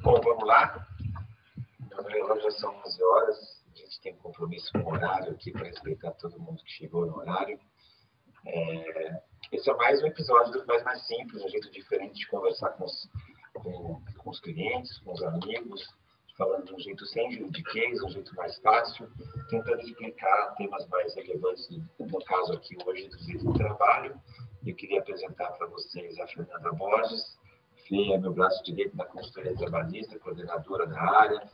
Bom, vamos lá. No relógio já são 11 horas. A gente tem compromisso com o horário aqui para respeitar todo mundo que chegou no horário. Esse é mais um episódio do Mais Simples, um jeito diferente de conversar com os clientes, com os amigos, falando de um jeito sem juridiquês, um jeito mais fácil, tentando explicar temas mais relevantes, no caso aqui hoje, do direito do trabalho. Eu queria apresentar para vocês a Fernanda Borges. Fê é meu braço direito da consultoria trabalhista, coordenadora da área,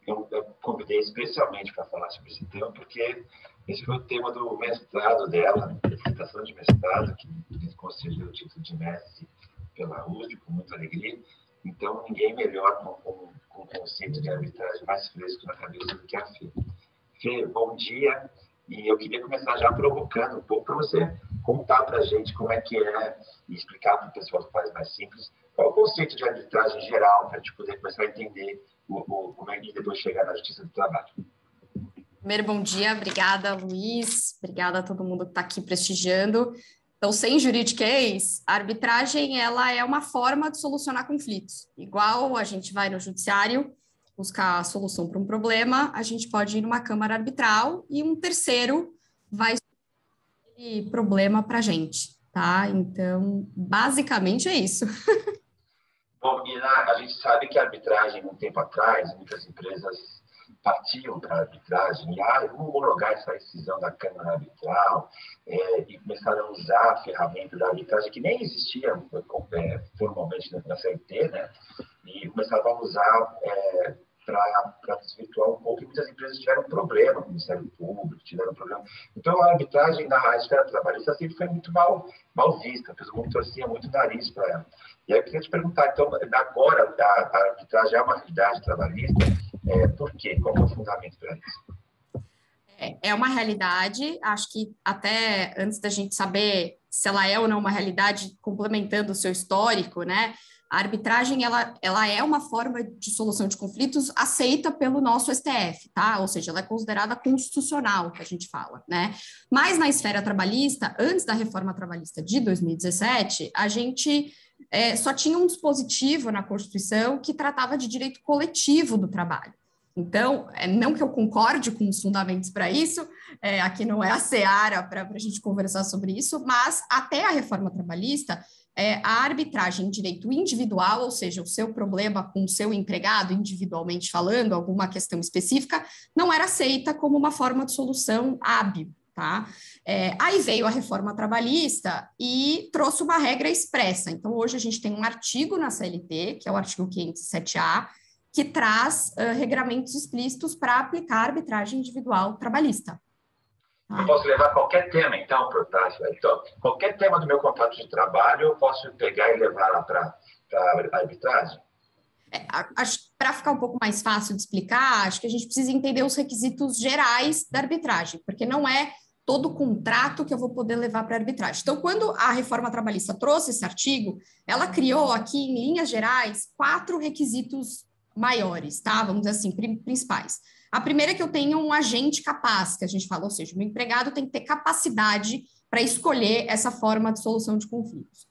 eu convidei especialmente para falar sobre esse tema, porque esse foi o tema do mestrado dela, da dissertação de mestrado, que concedeu o título de mestre pela USP, com muita alegria. Então, ninguém melhor com o conceito de arbitragem mais fresco na cabeça do que a Fê. Fê, bom dia. E eu queria começar já provocando um pouco para você contar para a gente como é que é e explicar para o pessoal que faz mais simples qual é o conceito de arbitragem geral, para a gente poder começar a entender como é que depois chegar na Justiça do Trabalho. Primeiro, bom dia. Obrigada, Luiz. Obrigada a todo mundo que está aqui prestigiando. Então, sem juridiquês, a arbitragem ela é uma forma de solucionar conflitos. Igual a gente vai no judiciário buscar a solução para um problema, a gente pode ir numa câmara arbitral e um terceiro vai resolver esse problema para a gente, tá? Então, basicamente é isso. Bom, e a gente sabe que a arbitragem, um tempo atrás, muitas empresas partiam para a arbitragem e vamos homologar essa decisão da Câmara Arbitral e começaram a usar a ferramenta da arbitragem, que nem existia formalmente na CLT, né? E começavam a usar para desvirtuar um pouco, e muitas empresas tiveram problema com o Ministério Público, tiveram problema. Então, a arbitragem na esfera trabalhista sempre foi muito mal vista, todo mundo torcia muito o nariz para ela. E aí eu queria te perguntar, então, agora a arbitragem é uma realidade trabalhista, por quê? Qual é o fundamento para isso? É uma realidade, acho que até antes da gente saber se ela é ou não uma realidade, complementando o seu histórico, né? A arbitragem, ela é uma forma de solução de conflitos aceita pelo nosso STF, tá? Ou seja, ela é considerada constitucional, que a gente fala, né? Mas na esfera trabalhista, antes da reforma trabalhista de 2017, a gente só tinha um dispositivo na Constituição que tratava de direito coletivo do trabalho. Então, não que eu concorde com os fundamentos para isso, aqui não é a seara para a gente conversar sobre isso, mas até a reforma trabalhista, a arbitragem em direito individual, ou seja, o seu problema com o seu empregado, individualmente falando, alguma questão específica, não era aceita como uma forma de solução hábil, tá? Aí veio a reforma trabalhista e trouxe uma regra expressa. Então, hoje a gente tem um artigo na CLT, que é o artigo 507A, que traz regramentos explícitos para aplicar a arbitragem individual trabalharbista. Eu posso levar qualquer tema, então, então, qualquer tema do meu contrato de trabalho, eu posso pegar e levar lá para a arbitragem? Para ficar um pouco mais fácil de explicar, acho que a gente precisa entender os requisitos gerais da arbitragem, porque não é todo contrato que eu vou poder levar para a arbitragem. Então, quando a reforma trabalhista trouxe esse artigo, ela criou aqui, em linhas gerais, 4 requisitos maiores, tá? Vamos dizer assim, principais. A primeira é que eu tenha um agente capaz, que a gente fala, ou seja, o meu empregado tem que ter capacidade para escolher essa forma de solução de conflitos.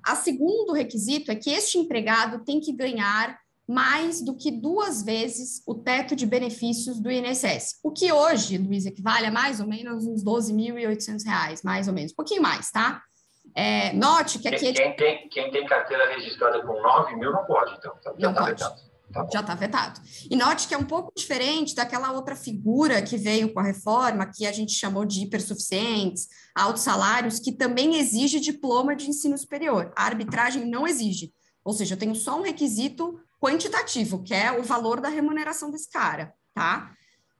O segundo requisito é que este empregado tem que ganhar mais do que 2 vezes o teto de benefícios do INSS, o que hoje, Luiz, equivale a mais ou menos uns R$12.800, mais ou menos, um pouquinho mais, tá? Note que aqui... Quem tem carteira registrada com 9 mil não pode, então. Não pode. Já está vetado. E note que é um pouco diferente daquela outra figura que veio com a reforma, que a gente chamou de hipersuficientes, altos salários, que também exige diploma de ensino superior. A arbitragem não exige. Ou seja, eu tenho só um requisito quantitativo, que é o valor da remuneração desse cara, tá?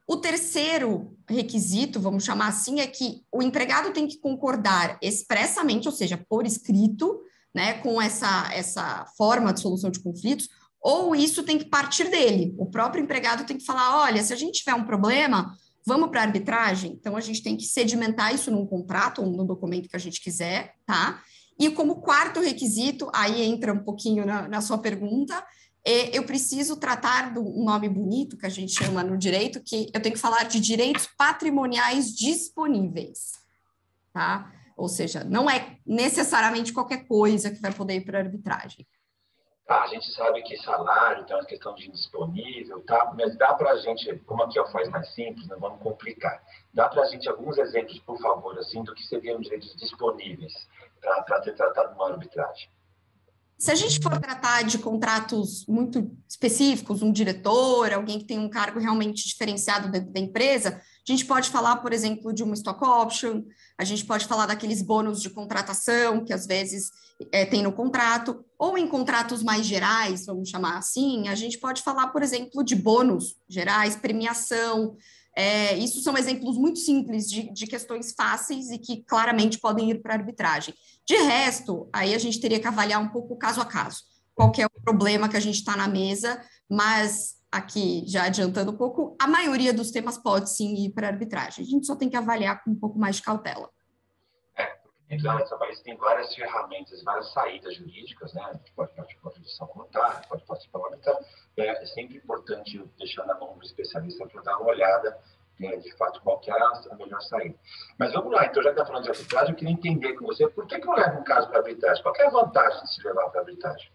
O terceiro requisito, vamos chamar assim, é que o empregado tem que concordar expressamente, ou seja, por escrito, né, com essa forma de solução de conflitos, ou isso tem que partir dele. O próprio empregado tem que falar, olha, se a gente tiver um problema, vamos para a arbitragem? Então, a gente tem que sedimentar isso num contrato ou no documento que a gente quiser, tá? E como quarto requisito, aí entra um pouquinho na sua pergunta, eu preciso tratar de um nome bonito, que a gente chama no direito, que eu tenho que falar de direitos patrimoniais disponíveis, tá? Ou seja, não é necessariamente qualquer coisa que vai poder ir para a arbitragem. Tá, a gente sabe que salário tem uma questão de indisponível, tá? Mas dá para a gente, como aqui é o faz mais simples, não vamos complicar. Dá para a gente alguns exemplos, por favor, assim, do que seriam direitos disponíveis para ser tratado numa arbitragem. Se a gente for tratar de contratos muito específicos, um diretor, alguém que tem um cargo realmente diferenciado dentro da empresa, a gente pode falar, por exemplo, de uma stock option, a gente pode falar daqueles bônus de contratação que às vezes tem no contrato, ou em contratos mais gerais, vamos chamar assim, a gente pode falar, por exemplo, de bônus gerais, premiação. Isso são exemplos muito simples de questões fáceis e que claramente podem ir para a arbitragem. De resto, aí a gente teria que avaliar um pouco caso a caso. Qual que é o problema que a gente está na mesa, mas aqui, já adiantando um pouco, a maioria dos temas pode sim ir para a arbitragem. A gente só tem que avaliar com um pouco mais de cautela. Dentro da nossa país tem várias ferramentas, várias saídas jurídicas, né? A gente pode partir para a jurisdição comunitária, pode partir para a arbitragem. É sempre importante deixar na mão do especialista para dar uma olhada, de fato, qual que é a melhor saída. Mas vamos lá, então, já que está falando de arbitragem, eu queria entender com você por que eu levo um caso para arbitragem? Qual que é a vantagem de se levar para arbitragem?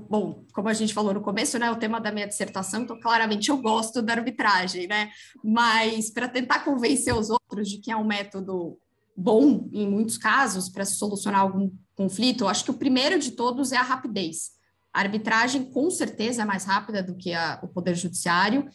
Bom, como a gente falou no começo, né, o tema da minha dissertação, então claramente eu gosto da arbitragem, né, mas para tentar convencer os outros de que é um método bom, em muitos casos, para solucionar algum conflito, eu acho que o primeiro de todos é a rapidez. A arbitragem, com certeza, é mais rápida do que o Poder Judiciário,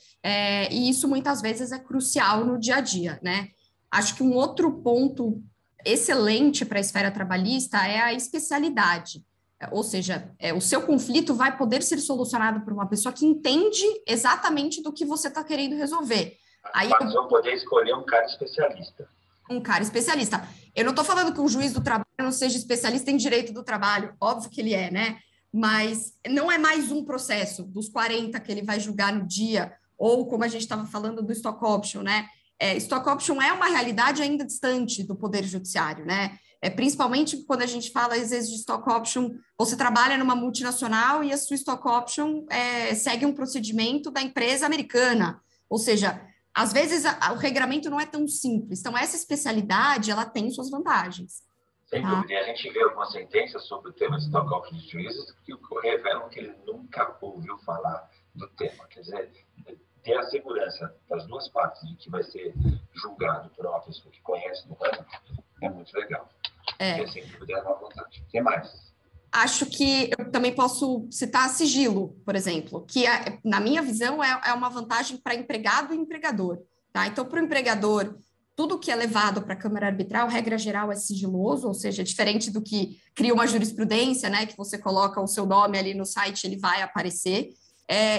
e isso muitas vezes é crucial no dia a dia, né. Acho que um outro ponto excelente para a esfera trabalhista é a especialidade. Ou seja, o seu conflito vai poder ser solucionado por uma pessoa que entende exatamente do que você está querendo resolver. Aí eu vou poder escolher um cara especialista. Um cara especialista. Eu não estou falando que um juiz do trabalho não seja especialista em direito do trabalho, óbvio que ele é, né? Mas não é mais um processo dos 40 que ele vai julgar no dia, ou como a gente estava falando do stock option, né? Stock option é uma realidade ainda distante do Poder Judiciário, né? Principalmente quando a gente fala, às vezes, de stock option, você trabalha numa multinacional e a sua stock option segue um procedimento da empresa americana. Ou seja, às vezes o regramento não é tão simples. Então, essa especialidade, ela tem suas vantagens. Sem dúvida. E a gente vê algumas sentenças sobre o tema de stock option de juízes que revelam que ele nunca ouviu falar do tema. Quer dizer, ter a segurança das duas partes de que vai ser julgado por uma pessoa que conhece no ramo é muito legal. Sem dúvida é uma vantagem. O que mais? Acho que eu também posso citar sigilo, por exemplo, que na minha visão é uma vantagem para empregado e empregador. Tá? Então, para o empregador, tudo que é levado para a Câmara Arbitral, regra geral, é sigiloso, ou seja, diferente do que cria uma jurisprudência, né, que você coloca o seu nome ali no site, ele vai aparecer.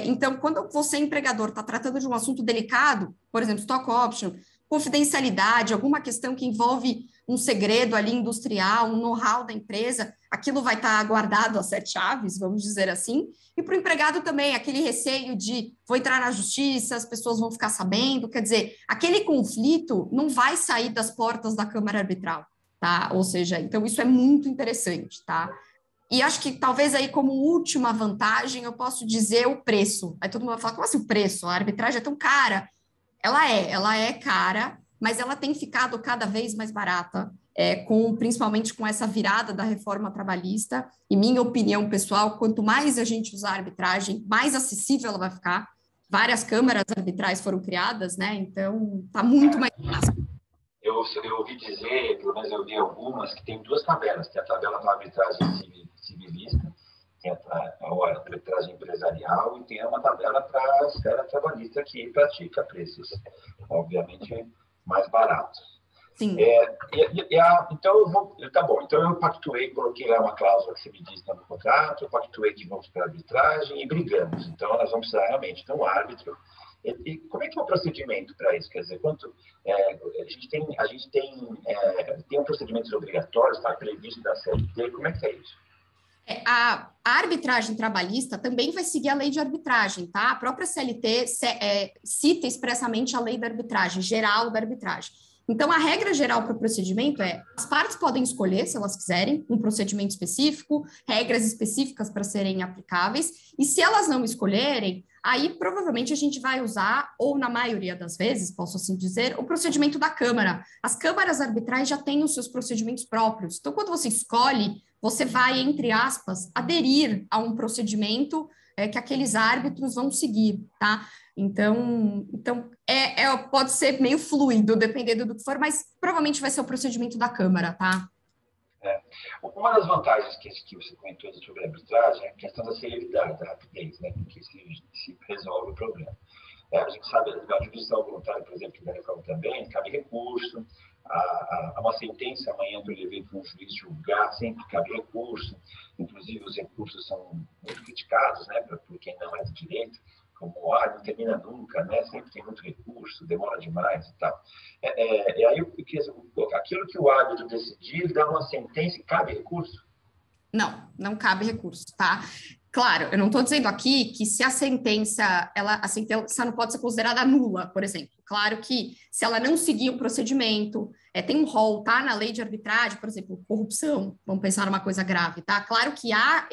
Então, quando você, empregador, está tratando de um assunto delicado, por exemplo, stock option, confidencialidade, alguma questão que envolve um segredo ali industrial, um know-how da empresa, aquilo vai estar guardado a 7 chaves, vamos dizer assim, e para o empregado também, aquele receio de vou entrar na justiça, as pessoas vão ficar sabendo, quer dizer, aquele conflito não vai sair das portas da Câmara Arbitral, tá? Ou seja, então isso é muito interessante, tá? E acho que talvez aí como última vantagem eu posso dizer o preço. Aí todo mundo vai falar, como assim o preço? A arbitragem é tão cara. Ela é cara, mas ela tem ficado cada vez mais barata, principalmente com essa virada da reforma trabalhista. E minha opinião pessoal, quanto mais a gente usar a arbitragem, mais acessível ela vai ficar. Várias câmaras arbitrais foram criadas, né? Então, está muito mais fácil. Eu ouvi dizer, pelo menos eu vi algumas, que tem 2 tabelas. Tem a tabela para arbitragem civilista, tem a arbitragem empresarial e tem uma tabela para a esfera trabalhista que pratica preços, obviamente, mais baratos. Sim. Então, tá bom. Então, eu pactuei, coloquei lá uma cláusula que você me disse no contrato, eu pactuei que vamos para a arbitragem e brigamos. Então, nós vamos precisar realmente de um árbitro. E como é que é o procedimento para isso? Quer dizer, a gente tem um procedimento obrigatório, está previsto na CLT, como é que é isso? A arbitragem trabalhista também vai seguir a lei de arbitragem, tá? A própria CLT cita expressamente a lei da arbitragem, geral da arbitragem. Então, a regra geral para o procedimento as partes podem escolher, se elas quiserem, um procedimento específico, regras específicas para serem aplicáveis, e se elas não escolherem, aí provavelmente a gente vai usar, ou na maioria das vezes, posso assim dizer, o procedimento da Câmara. As câmaras arbitrais já têm os seus procedimentos próprios. Então, quando você escolhe você vai, entre aspas, aderir a um procedimento que aqueles árbitros vão seguir, tá? Então pode ser meio fluido, dependendo do que for, mas provavelmente vai ser o procedimento da Câmara, tá? Uma das vantagens que você comentou sobre a arbitragem é a questão da celeridade, da rapidez, né? Porque se resolve o problema. A gente sabe, a jurisdição voluntária, por exemplo, que da reforma também, cabe recurso, a uma sentença amanhã para ele vir para um juiz julgar, sempre cabe recurso, inclusive os recursos são muito criticados, né, por quem não é de direito, como, não termina nunca, né, sempre tem muito recurso, demora demais e tal. E aí, aquilo que o árbitro decidir, dá uma sentença e cabe recurso? Não cabe recurso, tá? Claro, eu não estou dizendo aqui que se a sentença não pode ser considerada nula, por exemplo. Claro que se ela não seguir um procedimento, tem um rol, tá? Na lei de arbitragem, por exemplo, corrupção, vamos pensar numa coisa grave, tá? Claro que há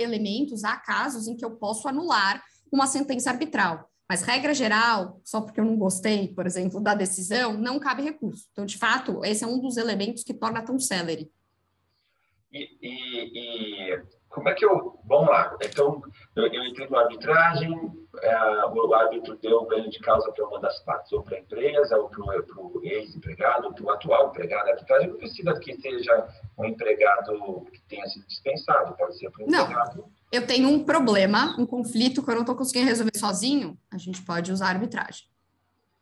casos em que eu posso anular uma sentença arbitral, mas regra geral, só porque eu não gostei, por exemplo, da decisão, não cabe recurso. Então, de fato, esse é um dos elementos que torna tão célere. E como é que eu... Vamos lá. Então, eu entrei na arbitragem, o árbitro deu ganho de causa para uma das partes, ou para a empresa, ou para o ex-empregado, ou para o atual empregado da arbitragem. Não precisa que seja um empregado que tenha sido dispensado, pode ser para o empregado. Não, eu tenho um problema, um conflito que eu não estou conseguindo resolver sozinho, a gente pode usar a arbitragem.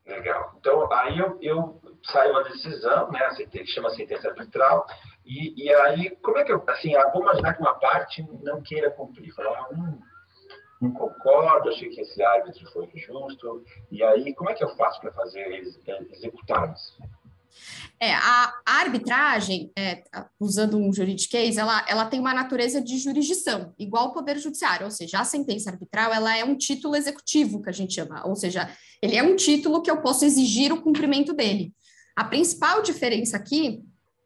Legal. Então, aí eu saio uma decisão, né, que chama sentença arbitral, e aí, como é que eu... Assim, vou imaginar que uma parte não queira cumprir, falar, não concordo, achei que esse árbitro foi injusto, e aí, como é que eu faço para fazer eles executar isso? A arbitragem, usando um juridiquês, ela tem uma natureza de jurisdição, igual ao Poder Judiciário, ou seja, a sentença arbitral ela é um título executivo, que a gente chama, ou seja, ele é um título que eu posso exigir o cumprimento dele. A principal diferença aqui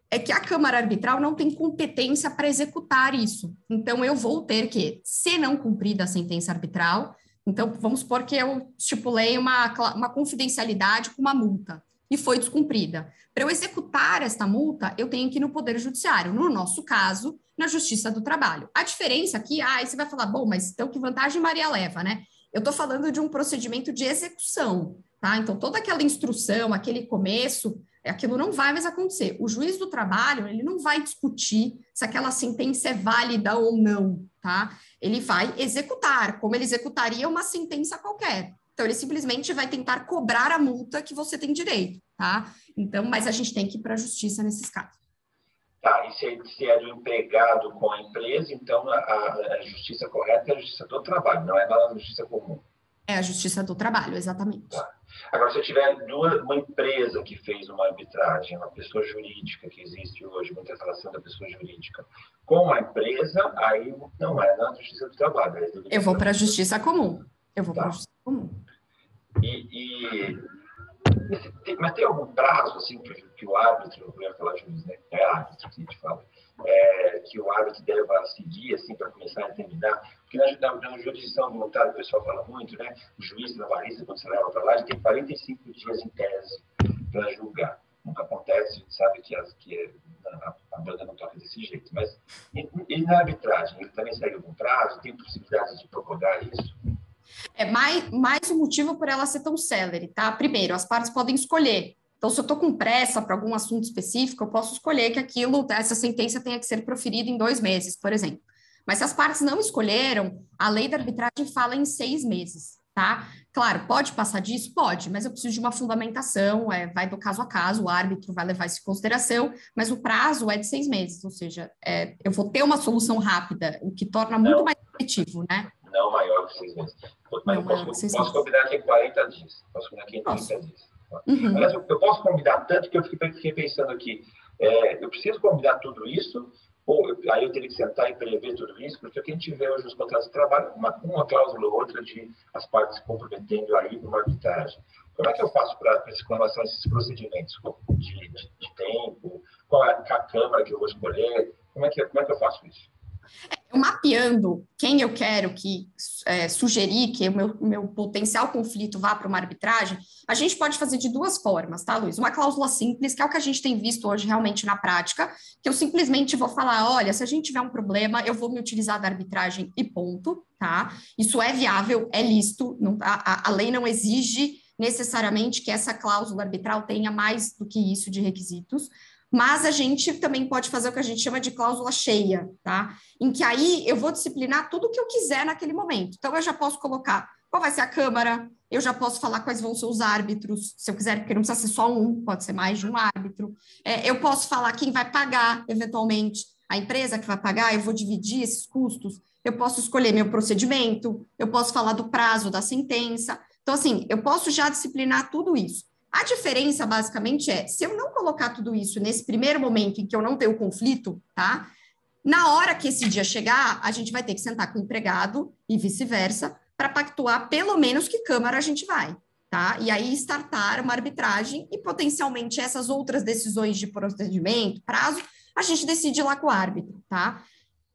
é que a Câmara Arbitral não tem competência para executar isso. Então, eu vou ter que, se não cumprida a sentença arbitral, então, vamos supor que eu estipulei uma confidencialidade com uma multa e foi descumprida. Para eu executar esta multa, eu tenho que ir no Poder Judiciário, no nosso caso, na Justiça do Trabalho. A diferença aqui, aí você vai falar, bom, mas então que vantagem Maria leva, né? Eu estou falando de um procedimento de execução, tá? Então, toda aquela instrução, aquele começo, aquilo não vai mais acontecer. O juiz do trabalho, ele não vai discutir se aquela sentença é válida ou não, tá? Ele vai executar, como ele executaria uma sentença qualquer. Então, ele simplesmente vai tentar cobrar a multa que você tem direito, tá? Então, mas a gente tem que ir para a justiça nesses casos. Tá, e se é do empregado com a empresa, então a justiça correta é a justiça do trabalho, não é a justiça comum. É a justiça do trabalho, exatamente. Tá. Agora, se eu tiver uma empresa que fez uma arbitragem, uma pessoa jurídica, que existe hoje, muita relação da pessoa jurídica, com a empresa, aí não é na justiça do trabalho. Eu vou para a justiça comum. Para a justiça comum. Mas tem algum prazo, assim, que o árbitro, eu ia falar juiz, né? É árbitro que a gente fala, que o árbitro deva seguir, assim, para começar a determinar? Porque na jurisdição voluntária, o pessoal fala muito, né? O juiz navarrista, quando você leva para lá, ele tem 45 dias em tese para julgar. Nunca acontece, a gente sabe que a banda não toca desse jeito. Mas, e na arbitragem, ele também segue algum prazo? Tem possibilidade de prorrogar isso? É mais um motivo por ela ser tão célere, tá? Primeiro, as partes podem escolher. Então, se eu estou com pressa para algum assunto específico, eu posso escolher que essa sentença tenha que ser proferida em 2 meses, por exemplo. Mas se as partes não escolheram, a lei da arbitragem fala em 6 meses, tá? Claro, pode passar disso? Pode, mas eu preciso de uma fundamentação, vai do caso a caso, o árbitro vai levar isso em consideração, mas o prazo é de 6 meses, ou seja, eu vou ter uma solução rápida, o que torna muito mais efetivo, né? Não maior que 6 meses. Mas eu posso combinar aqui em 40 dias. Posso combinar aqui em 30 dias. Uhum. Aliás, eu posso combinar tanto que eu fiquei pensando aqui, eu preciso combinar tudo isso, ou aí eu teria que sentar e prever tudo isso, porque o que a gente vê hoje nos contratos de trabalho, uma cláusula ou outra de as partes se comprometendo aí numa arbitragem. Como é que eu faço com relação a esses procedimentos de tempo? Qual é a Câmara que eu vou escolher? Como é que eu faço isso? Eu mapeando quem eu quero que sugerir que o meu potencial conflito vá para uma arbitragem, a gente pode fazer de duas formas, tá, Luiz? Uma cláusula simples, que é o que a gente tem visto hoje realmente na prática, que eu simplesmente vou falar, olha, se a gente tiver um problema, eu vou me utilizar da arbitragem e ponto, tá? Isso é viável, é lícito, não, a lei não exige necessariamente que essa cláusula arbitral tenha mais do que isso de requisitos, mas a gente também pode fazer o que a gente chama de cláusula cheia, tá? Em que aí eu vou disciplinar tudo o que eu quiser naquele momento. Então, eu já posso colocar qual vai ser a Câmara, eu já posso falar quais vão ser os árbitros, se eu quiser, porque não precisa ser só um, pode ser mais de um árbitro. Eu posso falar quem vai pagar, eventualmente, a empresa que vai pagar, eu vou dividir esses custos, eu posso escolher meu procedimento, eu posso falar do prazo da sentença. Então, assim, eu posso já disciplinar tudo isso. A diferença, basicamente, se eu não colocar tudo isso nesse primeiro momento em que eu não tenho conflito, tá? Na hora que esse dia chegar, a gente vai ter que sentar com o empregado e vice-versa para pactuar pelo menos que câmara a gente vai, tá? E aí startar uma arbitragem e potencialmente essas outras decisões de procedimento, prazo, a gente decide lá com o árbitro, tá?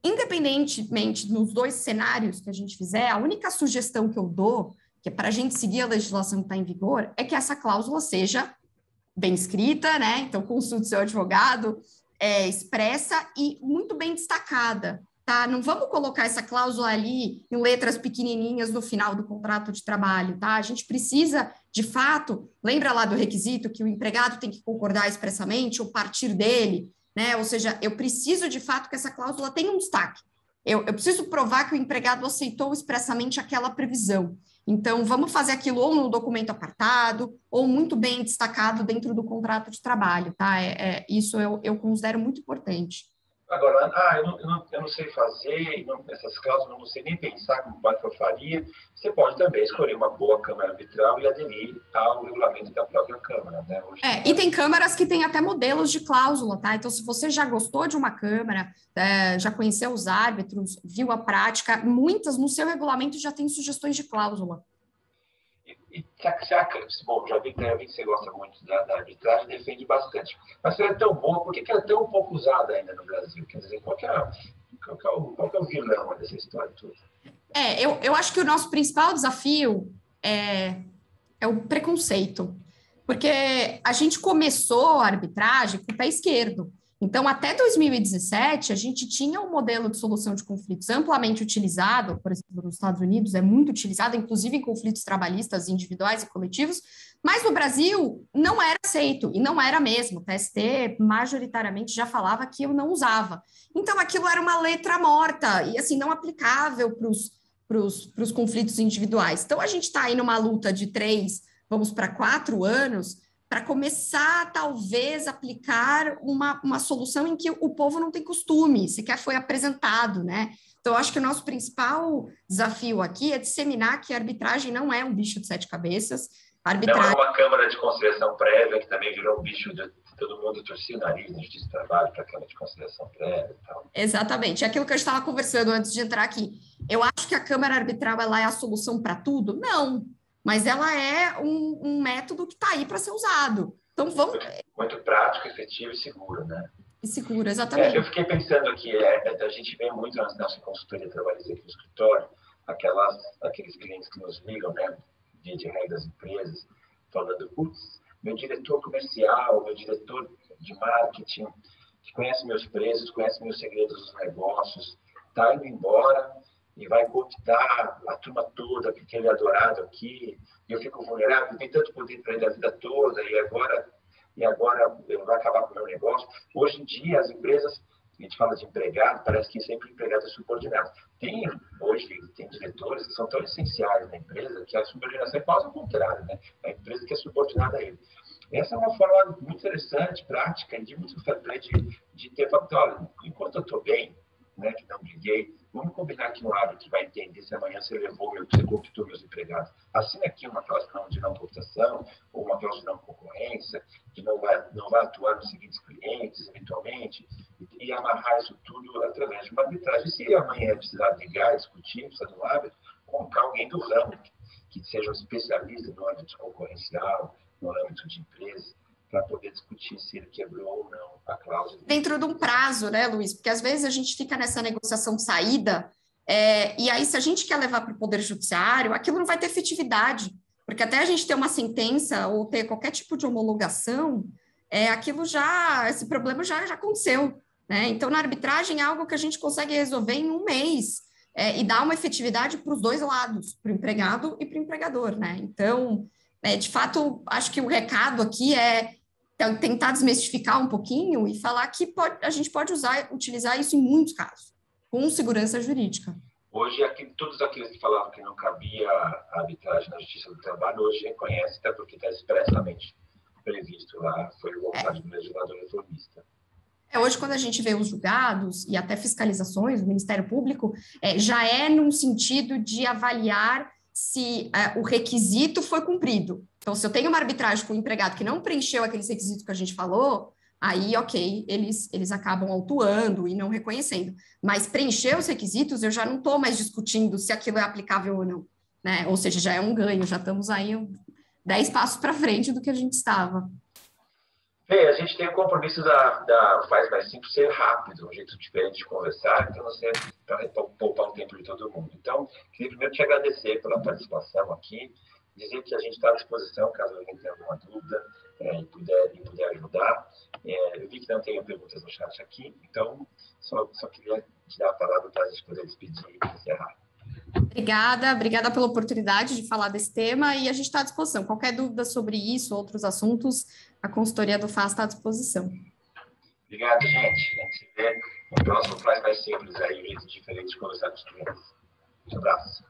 Independentemente nos dois cenários que a gente fizer, a única sugestão que eu dou, que é para a gente seguir a legislação que está em vigor, é que essa cláusula seja bem escrita, né? Então, consulte seu advogado, expressa e muito bem destacada, tá? Não vamos colocar essa cláusula ali em letras pequenininhas no final do contrato de trabalho, tá? A gente precisa, de fato, lembra lá do requisito que o empregado tem que concordar expressamente ou partir dele, né? Ou seja, eu preciso, de fato, que essa cláusula tenha um destaque. Eu preciso provar que o empregado aceitou expressamente aquela previsão. Então, vamos fazer aquilo ou no documento apartado, ou muito bem destacado dentro do contrato de trabalho, tá? Isso eu considero muito importante. Agora, eu não sei fazer, essas cláusulas eu não sei nem pensar como que eu faria. Você pode também escolher uma boa Câmara Arbitral e aderir ao regulamento da própria Câmara, né? Hoje E tem câmaras que têm até modelos de cláusula, tá? Então, se você já gostou de uma câmara, já conheceu os árbitros, viu a prática, muitas no seu regulamento já tem sugestões de cláusula. Bom, já vi que você gosta muito da arbitragem, defende bastante. Mas se ela é tão boa, por que ela é tão pouco usada ainda no Brasil? Quer dizer, qual que é o vilão dessa história toda? Eu acho que o nosso principal desafio é o preconceito, porque a gente começou a arbitragem com o pé esquerdo. Então, até 2017, a gente tinha um modelo de solução de conflitos amplamente utilizado, por exemplo, nos Estados Unidos, é muito utilizado, inclusive em conflitos trabalhistas individuais e coletivos, mas no Brasil não era aceito, e não era mesmo. O TST majoritariamente já falava que eu não usava. Então, aquilo era uma letra morta, e assim, não aplicável para os conflitos individuais. Então, a gente está aí numa luta de 3, vamos para 4 anos, para começar, talvez, aplicar uma solução em que o povo não tem costume, sequer foi apresentado, né? Então, eu acho que o nosso principal desafio aqui é disseminar que a arbitragem não é um bicho de 7 cabeças. Não é uma Câmara de Conciliação Prévia, que também virou um bicho de todo mundo torcia o nariz na Justiça do Trabalho para a Câmara de Conciliação Prévia e tal. Exatamente. É aquilo que a gente estava conversando antes de entrar aqui. Eu acho que a Câmara Arbitral ela é a solução para tudo? Não. Mas ela é um método que está aí para ser usado. Então, vamos... Muito prático, efetivo e seguro, né? E seguro, exatamente. Eu fiquei pensando aqui, a gente vê muito na nossa consultoria trabalhista aqui no escritório, aqueles clientes que nos ligam, né, de regra das empresas, falando, putz, meu diretor comercial, meu diretor de marketing, que conhece meus preços, conhece meus segredos dos negócios, está indo embora e vai cooptar a turma toda, porque ele é adorado aqui, e eu fico vulnerável, tem tanto poder para ele a vida toda, e agora ele vai acabar com o meu negócio. Hoje em dia, as empresas, a gente fala de empregado, parece que sempre empregado é subordinado. Hoje, tem diretores que são tão essenciais na empresa que a subordinação é quase o contrário, né? A empresa que é subordinada a ele. Essa é uma forma muito interessante, prática, e de muito fair play de ter falado, olha, enquanto eu estou bem, né, que não briguei, vamos combinar aqui no árbitro que vai entender se amanhã você cooptou meus empregados. Assina aqui uma cláusula de não cooptação, ou uma cláusula de não concorrência, que não vai atuar nos seguintes clientes, eventualmente, e amarrar isso tudo através de uma arbitragem. E se amanhã precisar brigar, discutir, precisar do árbitro, colocar alguém do ramo, que seja um especialista no âmbito concorrencial, no âmbito de empresa, para poder discutir se ele quebrou ou não a cláusula. Dentro de um prazo, né, Luiz? Porque às vezes a gente fica nessa negociação de saída, e aí se a gente quer levar para o Poder Judiciário, aquilo não vai ter efetividade, porque até a gente ter uma sentença ou ter qualquer tipo de homologação, esse problema já aconteceu, né? Então, na arbitragem é algo que a gente consegue resolver em um mês, e dar uma efetividade para os dois lados, para o empregado e para o empregador, né? Então, de fato, acho que o recado aqui é tentar desmistificar um pouquinho e falar que a gente pode utilizar isso em muitos casos, com segurança jurídica. Hoje, todos aqueles que falavam que não cabia a arbitragem na Justiça do Trabalho, hoje reconhecem, até porque está expressamente previsto lá, foi vontade do legislador reformista. Hoje, quando a gente vê os julgados e até fiscalizações do Ministério Público, já é num sentido de avaliar se o requisito foi cumprido. Então, se eu tenho uma arbitragem com um empregado que não preencheu aqueles requisitos que a gente falou, aí, ok, eles acabam autuando e não reconhecendo. Mas preencher os requisitos, eu já não estou mais discutindo se aquilo é aplicável ou não, né? Ou seja, já é um ganho, já estamos aí 10 passos para frente do que a gente estava. Bem, a gente tem o compromisso da Faz Mais Simples ser rápido, um jeito diferente de conversar, então você para poupar um tempo de todo mundo. Então, queria primeiro te agradecer pela participação aqui, dizer que a gente está à disposição, caso alguém tenha alguma dúvida e puder ajudar. Eu vi que não tenho perguntas no chat aqui, então só queria te dar a palavra para a gente poder despedir e encerrar. Obrigada pela oportunidade de falar desse tema e a gente está à disposição. Qualquer dúvida sobre isso, outros assuntos, a consultoria do FAS está à disposição. Obrigado, gente. A gente se vê no próximo Faz Mais Simples aí, um jeito diferente de conversar com os clientes. Um abraço.